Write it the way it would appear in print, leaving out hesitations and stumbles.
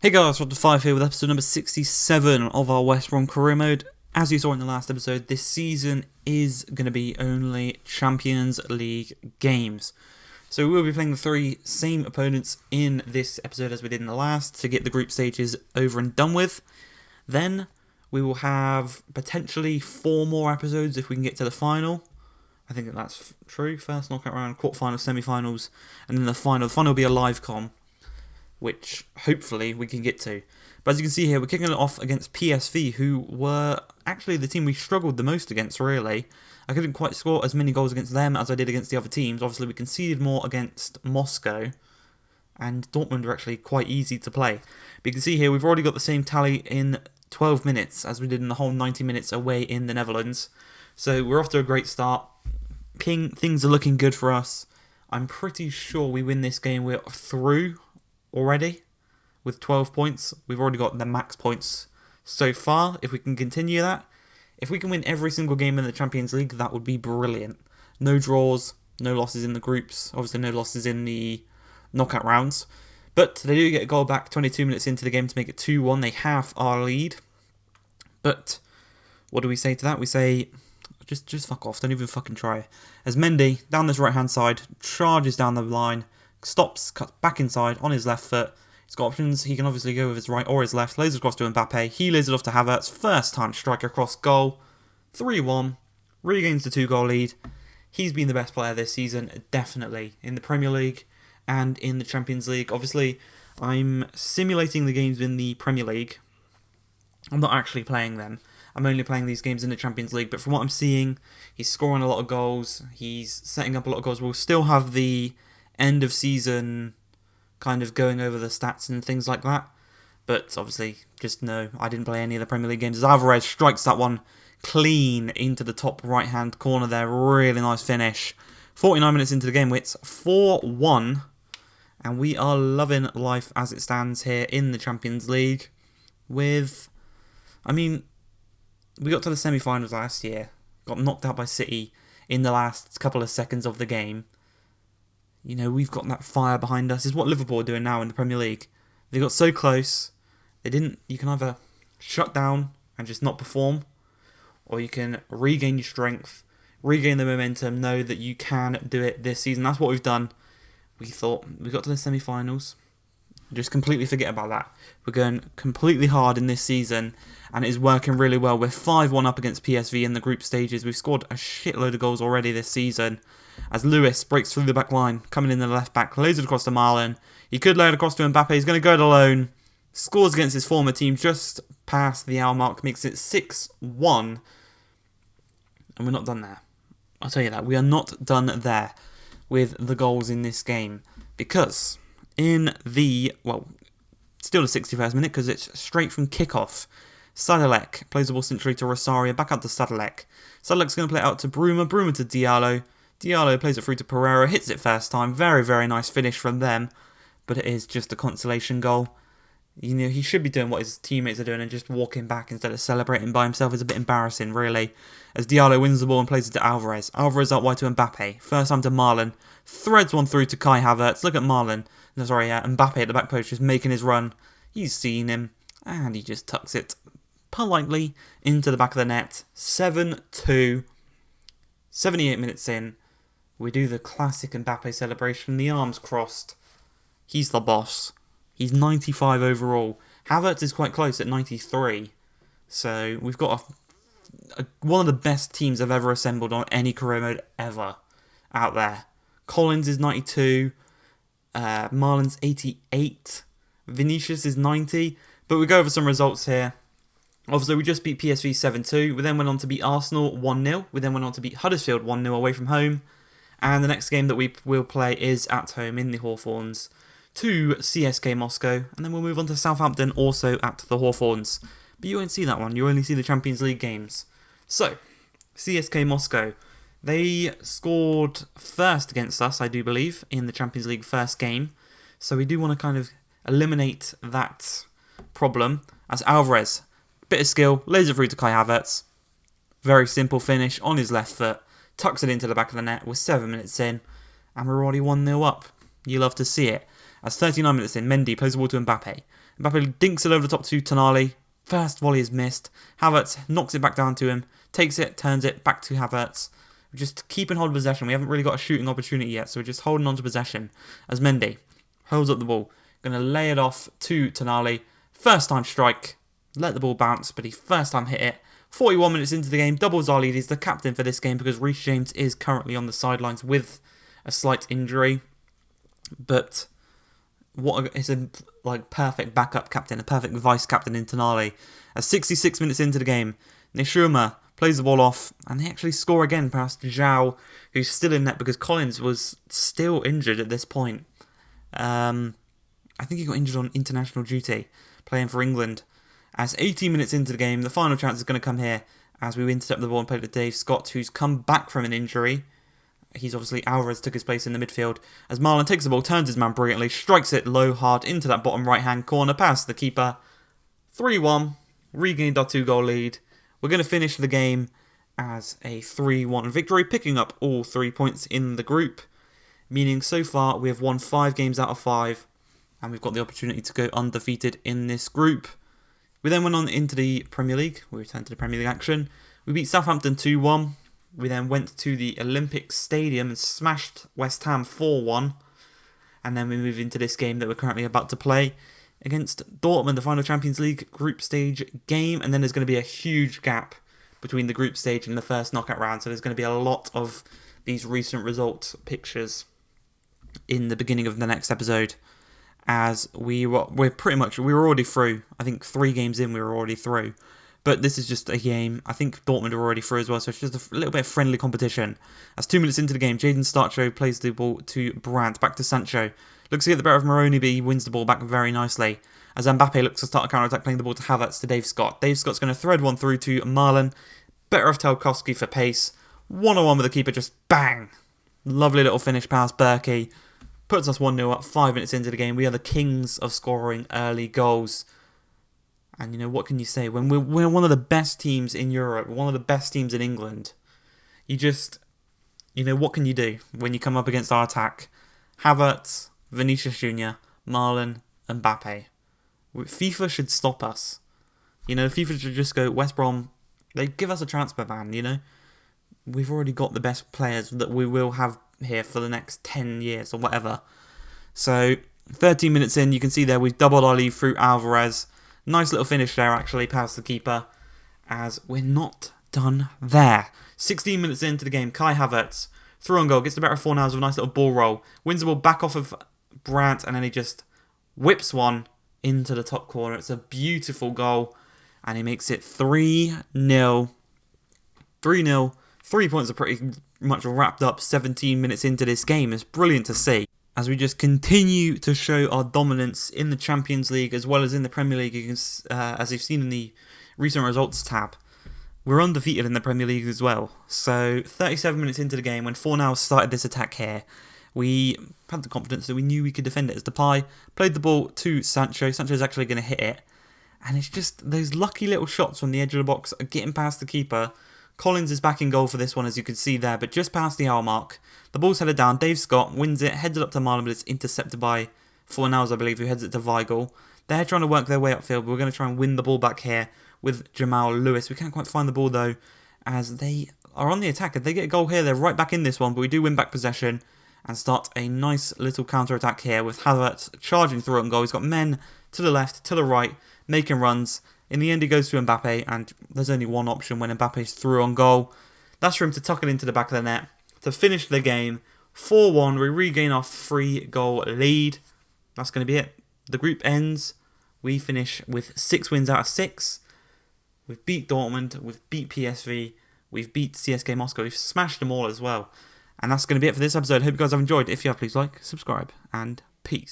Hey guys, Rob5 here with episode number 67 of our West Brom career mode. As you saw in the last episode, this season is going to be only Champions League games. So we will be playing the three same opponents in this episode as we did in the last to get the group stages over and done with. Then we will have potentially 4 more episodes if we can get to the final. I think that's true. First knockout round, quarterfinals, semi-finals, and then the final. The final will be a live com, which hopefully we can get to. But as you can see here, we're kicking it off against PSV, who were actually the team we struggled the most against, really. I couldn't quite score as many goals against them as I did against the other teams. Obviously, we conceded more against Moscow, and Dortmund are actually quite easy to play. But you can see here, we've already got the same tally in 12 minutes as we did in the whole 90 minutes away in the Netherlands. So we're off to a great start. Things are looking good for us. I'm pretty sure we win this game. We're through already with 12 points. We've already got the max points so far. If we can continue that, if we can win every single game in the Champions League, that would be brilliant. No draws, no losses in the groups, obviously no losses in the knockout rounds. But they do get a goal back 22 minutes into the game to make it 2-1. They have our lead. But what do we say to that? We say, just fuck off. Don't even fucking try. As Mendy, down this right-hand side, charges down the line, stops, cuts back inside on his left foot. He's got options. He can obviously go with his right or his left. Lays it across to Mbappe. He lays it off to Havertz. First time striker across goal. 3-1. Regains the 2-goal lead. He's been the best player this season, definitely, in the Premier League and in the Champions League. Obviously, I'm simulating the games in the Premier League. I'm not actually playing them. I'm only playing these games in the Champions League. But from what I'm seeing, he's scoring a lot of goals. He's setting up a lot of goals. We'll still have the end of season kind of going over the stats and things like that. But obviously, just know I didn't play any of the Premier League games. As Alvarez strikes that one clean into the top right-hand corner there. Really nice finish. 49 minutes into the game, it's 4-1. And we are loving life as it stands here in the Champions League. We got to the semi-finals last year. Got knocked out by City in the last couple of seconds of the game. You know, we've got that fire behind us. Is what Liverpool are doing now in the Premier League. They got so close. You can either shut down and just not perform, or you can regain your strength, regain the momentum, know that you can do it this season. That's what we've done. We thought we got to the semi-finals. Just completely forget about that. We're going completely hard in this season, and it is working really well. We're 5-1 up against PSV in the group stages. We've scored a shitload of goals already this season. As Lewis breaks through the back line, coming in the left back, lays it across to Marlon. He could lay it across to Mbappe. He's going to go it alone. Scores against his former team just past the hour mark, makes it 6-1. And we're not done there. I'll tell you that. We are not done there with the goals in this game. Because in still the 61st minute, because it's straight from kickoff. Sadilek plays the ball centrally to Rosario, back out to Sadilek. Sadilek's going to play it out to Bruma to Diallo. Diallo plays it through to Pereira, hits it first time. Very, very nice finish from them. But it is just a consolation goal. You know, he should be doing what his teammates are doing and just walking back instead of celebrating by himself. Is a bit embarrassing, really. As Diallo wins the ball and plays it to Alvarez. Alvarez out wide to Mbappe. First time to Marlon. Threads one through to Kai Havertz. Look at Marlon. Mbappe at the back post just making his run. He's seen him. And he just tucks it politely into the back of the net. 7-2. 78 minutes in. We do the classic Mbappe celebration. The arms crossed. He's the boss. He's 95 overall. Havertz is quite close at 93. So we've got one of the best teams I've ever assembled on any career mode ever out there. Collins is 92. Marlon's 88. Vinicius is 90. But we go over some results here. Obviously, we just beat PSV 7-2. We then went on to beat Arsenal 1-0. We then went on to beat Huddersfield 1-0 away from home. And the next game that we will play is at home in the Hawthorns to CSK Moscow. And then we'll move on to Southampton, also at the Hawthorns. But you won't see that one. You only see the Champions League games. So, CSK Moscow. They scored first against us, I do believe, in the Champions League first game. So we do want to kind of eliminate that problem. As Alvarez, bit of skill, lays it through to Kai Havertz. Very simple finish on his left foot. Tucks it into the back of the net. We're 7 minutes in. And we're already 1-0 up. You love to see it. As 39 minutes in, Mendy plays the ball to Mbappe. Mbappe dinks it over the top to Tonali. First volley is missed. Havertz knocks it back down to him. Takes it, turns it back to Havertz. We're just keeping hold of possession. We haven't really got a shooting opportunity yet, so we're just holding on to possession. As Mendy holds up the ball. Going to lay it off to Tonali. First time strike. Let the ball bounce, but he first time hit it. 41 minutes into the game. Doubles our lead. He's the captain for this game because Reece James is currently on the sidelines with a slight injury. But it's a perfect backup captain, a perfect vice captain in Tonali. At 66 minutes into the game, Nishuma plays the ball off, and they actually score again past Zhao, who's still in net because Collins was still injured at this point. I think he got injured on international duty, playing for England. As 18 minutes into the game, the final chance is going to come here as we intercept the ball and play to Dave Scott, who's come back from an injury. He's obviously, Alvarez took his place in the midfield. As Marlon takes the ball, turns his man brilliantly, strikes it low, hard into that bottom right-hand corner, past the keeper. 3-1, regained our 2-goal lead. We're going to finish the game as a 3-1 victory, picking up all 3 points in the group, meaning so far we have won 5 games out of 5, and we've got the opportunity to go undefeated in this group. We then went on into the Premier League. We returned to the Premier League action. We beat Southampton 2-1. We then went to the Olympic Stadium and smashed West Ham 4-1. And then we move into this game that we're currently about to play against Dortmund, the final Champions League group stage game. And then there's going to be a huge gap between the group stage and the first knockout round. So there's going to be a lot of these recent results pictures in the beginning of the next episode. As we were already through. I think 3 games in we were already through. But this is just a game. I think Dortmund are already through as well, so it's just a little bit of friendly competition. As 2 minutes into the game, Jadon Starcho plays the ball to Brandt, back to Sancho. Looks to get the better of Moroni, but he wins the ball back very nicely. As Mbappe looks to start a counter-attack, playing the ball to Havertz to Dave Scott. Dave Scott's going to thread one through to Marlon. Better of Telkowski for pace. 1-on-1 with the keeper, just bang! Lovely little finish past Berkey. Puts us 1-0 up 5 minutes into the game. We are the kings of scoring early goals. And, what can you say? When we're one of the best teams in Europe, one of the best teams in England, you just, what can you do when you come up against our attack? Havertz, Vinicius Jr., Marlon, and Mbappe. FIFA should stop us. FIFA should just go, West Brom, they give us a transfer ban, We've already got the best players that we will have here for the next 10 years or whatever. So 13 minutes in, you can see there we've doubled our lead through Alvarez. Nice little finish there actually past the keeper, as we're not done there. 16 minutes into the game, Kai Havertz through on goal, gets the better of Fornals with a nice little ball roll, wins the ball back off of Brandt, and then he just whips one into the top corner. It's a beautiful goal, and he makes it 3-0. 3-0. 3 points are pretty much wrapped up 17 minutes into this game. It's brilliant to see. As we just continue to show our dominance in the Champions League as well as in the Premier League, as you've seen in the recent results tab, we're undefeated in the Premier League as well. So 37 minutes into the game, when Fornals started this attack here, we had the confidence that we knew we could defend it as Depay played the ball to Sancho. Sancho's actually going to hit it. And it's just those lucky little shots from the edge of the box are getting past the keeper. Collins is back in goal for this one, as you can see there, but just past the hour mark. The ball's headed down. Dave Scott wins it, heads it up to Marlon, but it's intercepted by Fornals, I believe, who heads it to Weigl. They're trying to work their way upfield, but we're going to try and win the ball back here with Jamal Lewis. We can't quite find the ball, though, as they are on the attack. If they get a goal here, they're right back in this one, but we do win back possession and start a nice little counter-attack here with Havertz charging through on goal. He's got men to the left, to the right, making runs. In the end, he goes to Mbappe, and there's only one option when Mbappe's through on goal. That's for him to tuck it into the back of the net to finish the game. 4-1, we regain our 3-goal lead. That's going to be it. The group ends. We finish with 6 wins out of 6. We've beat Dortmund, we've beat PSV, we've beat CSK Moscow, we've smashed them all as well. And that's going to be it for this episode. Hope you guys have enjoyed. If you have, please like, subscribe, and peace.